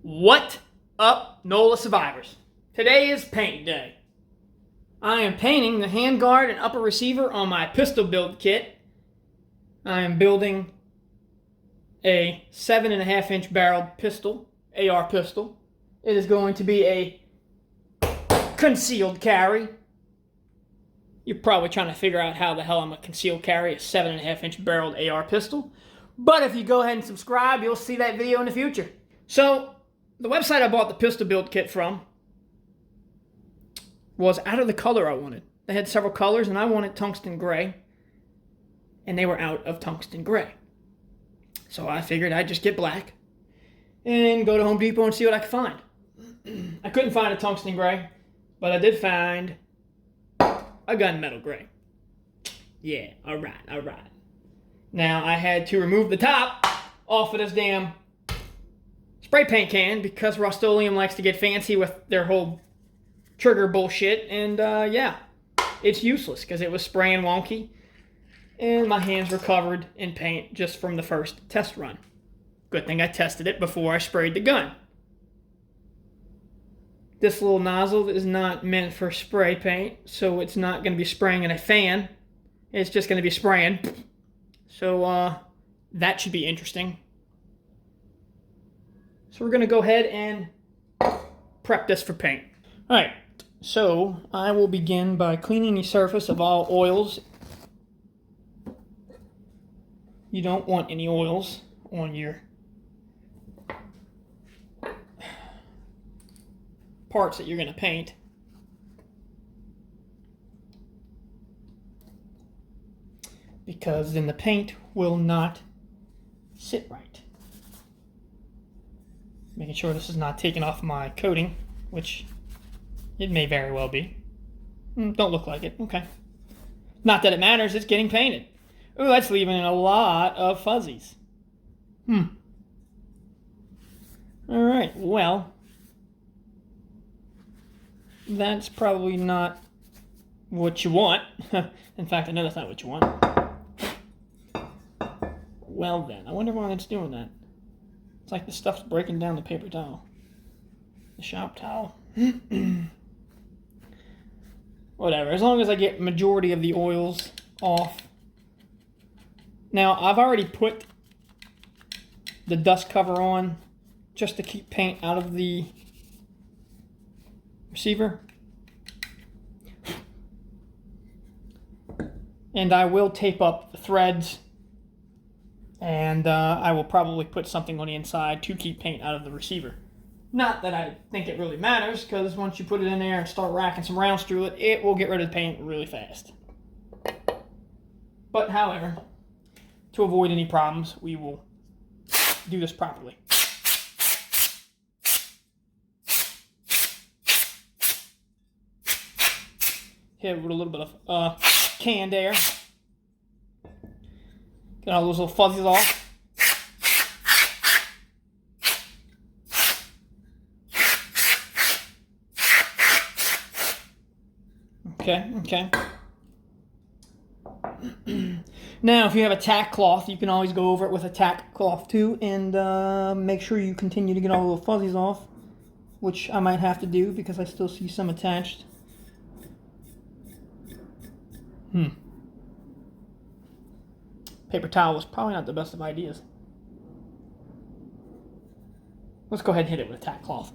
What up, NOLA survivors? Today is paint day. I am painting the handguard and upper receiver on my pistol build kit. I am building a 7.5-inch barreled pistol, AR pistol. It is going to be a concealed carry. You're probably trying to figure out how the hell I'm going to concealed carry a 7.5-inch barreled AR pistol. But if you go ahead and subscribe, you'll see that video in the future. So, the website I bought the pistol build kit from was out of the color I wanted. They had several colors, and I wanted tungsten gray, and they were out of tungsten gray. So I figured I'd just get black and go to Home Depot and see what I could find. I couldn't find a tungsten gray, but I did find a gunmetal gray. Yeah, alright. Now, I had to remove the top off of this damn spray paint can because Rust-Oleum likes to get fancy with their whole trigger bullshit, and yeah, it's useless because it was spraying wonky, and my hands were covered in paint just from the first test run. Good thing I tested it before I sprayed the gun. This little nozzle is not meant for spray paint, so it's not going to be spraying in a fan. It's just going to be spraying. So that should be interesting. So we're going to go ahead and prep this for paint. Alright, so I will begin by cleaning the surface of all oils. You don't want any oils on your parts that you're going to paint. Because then the paint will not sit right. Making sure this is not taking off my coating, which it may very well be. Don't look like it. Okay. Not that it matters, it's getting painted. Ooh, that's leaving a lot of fuzzies. Alright, well, that's probably not what you want. In fact, I know that's not what you want. Well then, I wonder why it's doing that. It's like the stuff's breaking down the paper towel. The shop towel. Whatever, as long as I get majority of the oils off. Now, I've already put the dust cover on just to keep paint out of the receiver. And I will tape up the threads, and I will probably put something on the inside to keep paint out of the receiver. Not that I think it really matters, because once you put it in there and start racking some rounds through it, it will get rid of the paint really fast. But however, to avoid any problems, we will do this properly. Hit it with a little bit of canned air. Get all those little fuzzies off. Okay. Now, if you have a tack cloth, you can always go over it with a tack cloth too, and make sure you continue to get all the little fuzzies off, which I might have to do because I still see some attached. Paper towel was probably not the best of ideas. Let's go ahead and hit it with a tack cloth.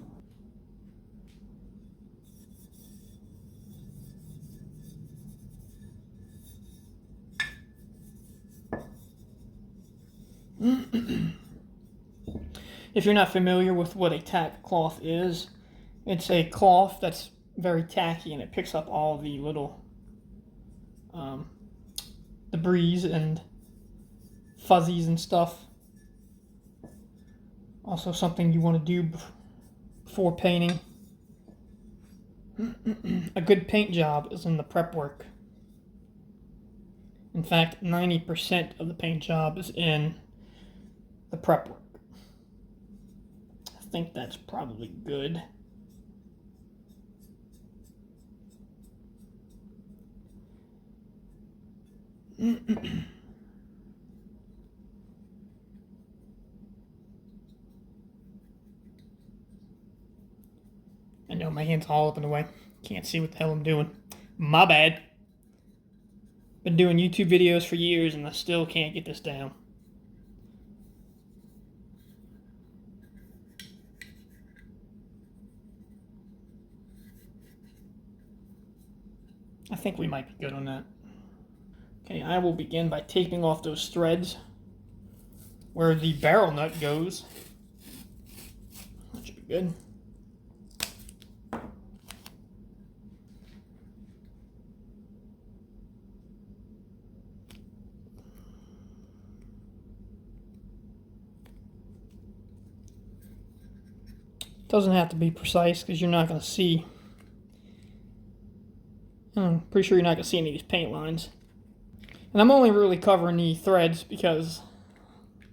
If you're not familiar with what a tack cloth is, it's a cloth that's very tacky and it picks up all the little debris and fuzzies and stuff. Also something you want to do before painting. A good paint job is in the prep work. In fact, 90% of the paint job is in the prep work. I think that's probably good. I know my hand's all up in the way. Can't see what the hell I'm doing. My bad. Been doing YouTube videos for years and I still can't get this down. I think we might be good on that. Okay, I will begin by taping off those threads where the barrel nut goes. That should be good. Doesn't have to be precise because you're not going to see. I'm pretty sure you're not going to see any of these paint lines. And I'm only really covering the threads because,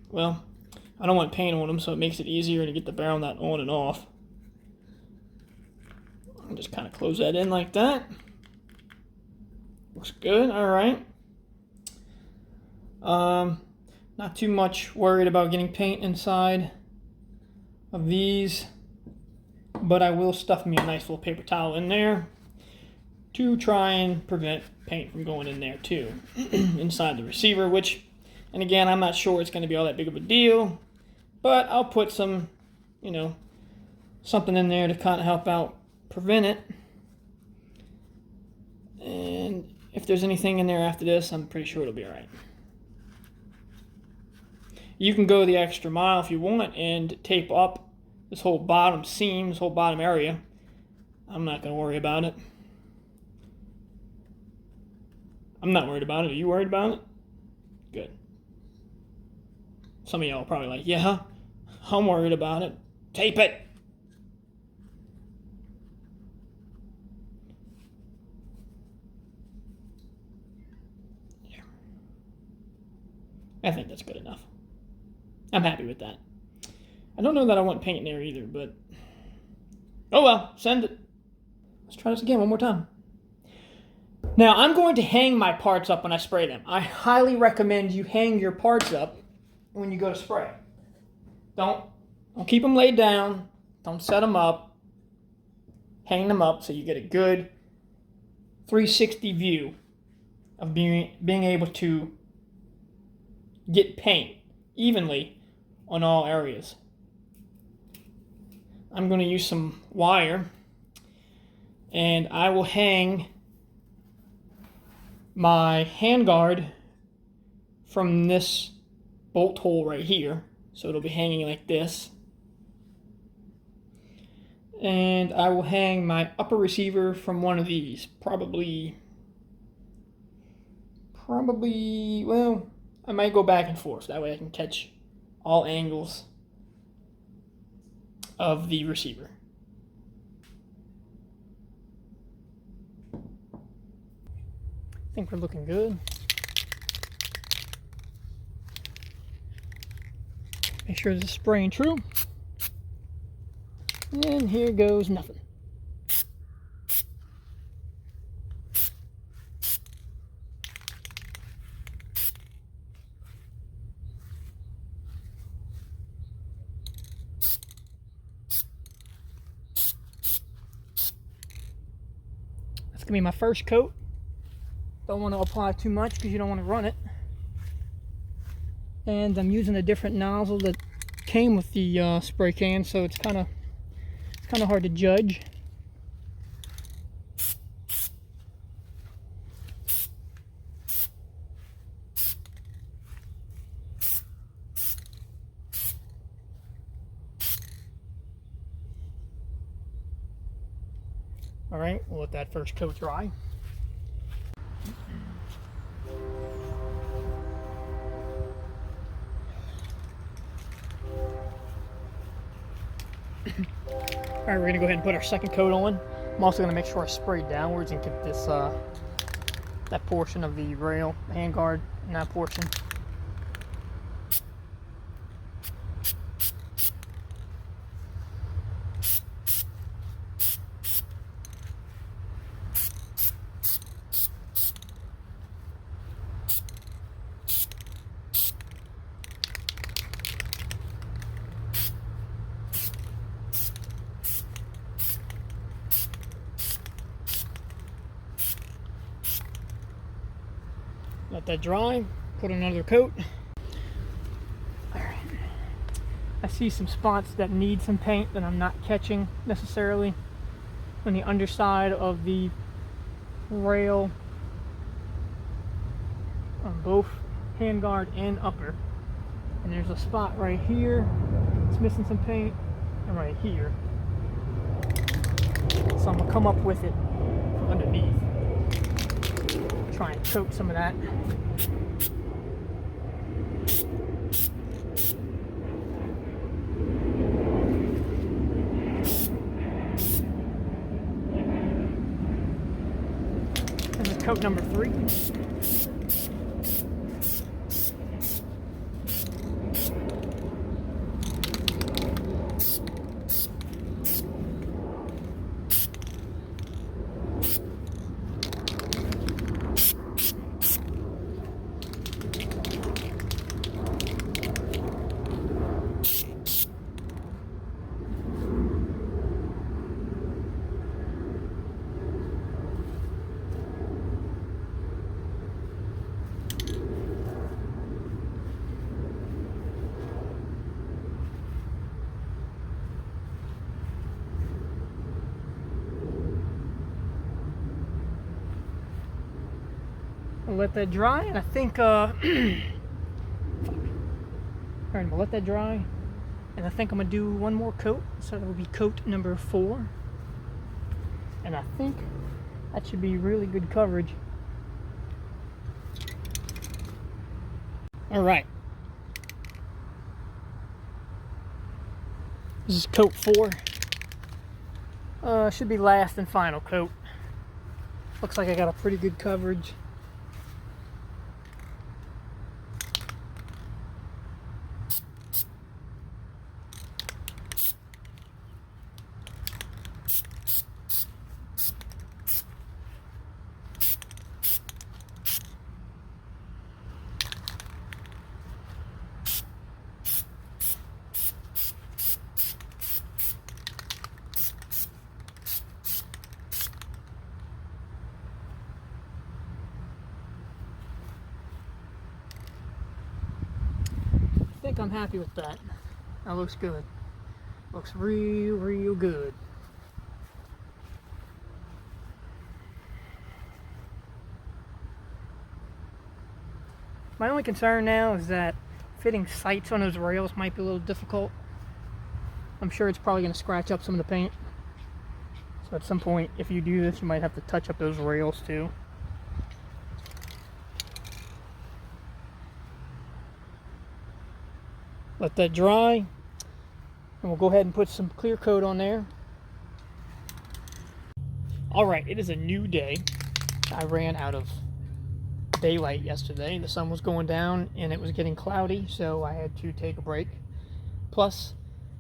well, I don't want paint on them, so it makes it easier to get the barrel nut on and off. I'll just kind of close that in like that. Looks good, alright. Not too much worried about getting paint inside of these, but I will stuff me a nice little paper towel in there to try and prevent paint from going in there too, inside the receiver, which, and again, I'm not sure it's going to be all that big of a deal, but I'll put some, something in there to kind of help out prevent it. And if there's anything in there after this, I'm pretty sure it'll be alright. You can go the extra mile if you want and tape up this whole bottom seam, this whole bottom area. I'm not going to worry about it. I'm not worried about it. Are you worried about it? Good. Some of y'all are probably like, yeah, I'm worried about it. Tape it. Yeah. I think that's good enough. I'm happy with that. I don't know that I want paint in there either, but oh well, send it. Let's try this again one more time. Now, I'm going to hang my parts up when I spray them. I highly recommend you hang your parts up when you go to spray. Don't keep them laid down. Don't set them up. Hang them up so you get a good 360 view of being able to get paint evenly on all areas. I'm going to use some wire, and I will hang my handguard from this bolt hole right here. So it'll be hanging like this. And I will hang my upper receiver from one of these. Probably, well, I might go back and forth. That way I can catch all angles of the receiver. I think we're looking good. Make sure this is spraying true. And here goes nothing. That's gonna be my first coat. Don't want to apply too much because you don't want to run it. And I'm using a different nozzle that came with the spray can, so it's kind of hard to judge. All right, we'll let that first coat dry. Alright, we're going to go ahead and put our second coat on. I'm also going to make sure I spray downwards and get this that portion of the rail, handguard, and that portion. Let that dry, put another coat. Alright. I see some spots that need some paint that I'm not catching necessarily on the underside of the rail on both handguard and upper. And there's a spot right here, it's missing some paint, and right here. So I'm gonna come up with it from underneath. Try and coat some of that. And then coat number 3. I'll let that dry, and I think alright, I'm gonna let that dry, and I think I'm gonna do one more coat, so that will be coat number 4. And I think that should be really good coverage. Alright. This is coat 4. Should be last and final coat. Looks like I got a pretty good coverage. I think I'm happy with that. That looks good. Looks real good. My only concern now is that fitting sights on those rails might be a little difficult. I'm sure it's probably going to scratch up some of the paint. So at some point, if you do this, you might have to touch up those rails too. Let that dry, and we'll go ahead and put some clear coat on there. Alright, it is a new day. I ran out of daylight yesterday. The sun was going down and it was getting cloudy, so I had to take a break. Plus,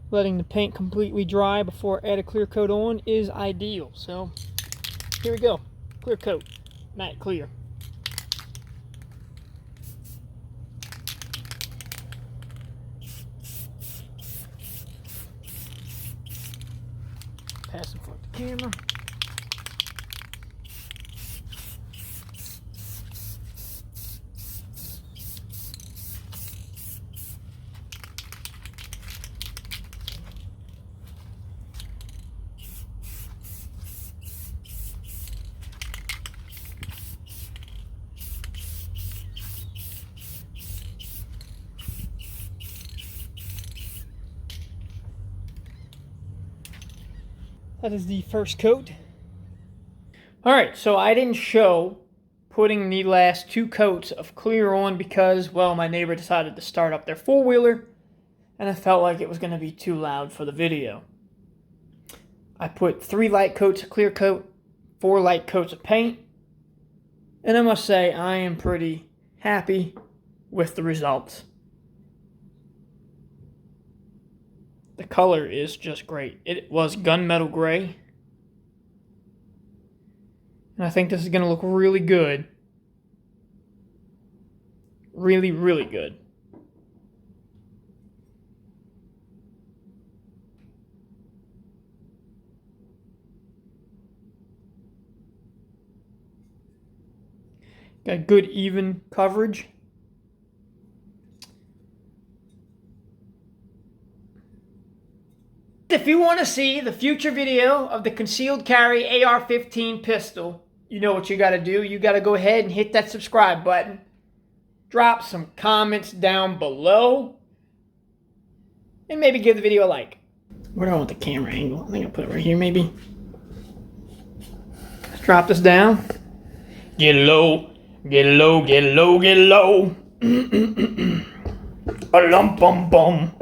letting the paint completely dry before I add a clear coat on is ideal. So, here we go. Clear coat. Matte clear. Pass in front of the camera. That is the first coat. Alright, so I didn't show putting the last 2 coats of clear on because, well, my neighbor decided to start up their 4-wheeler and I felt like it was going to be too loud for the video. I put 3 light coats of clear coat, 4 light coats of paint, and I must say I am pretty happy with the results. The color is just great. It was gunmetal gray. And I think this is going to look really good. Really good. Got good even coverage. If you want to see the future video of the concealed carry AR-15 pistol, you know what you got to do. You got to go ahead and hit that subscribe button. Drop some comments down below. And maybe give the video a like. Where do I want the camera angle? I think I'll put it right here maybe. Let's drop this down. Get low, get low, get low, get low. A lump bum bum.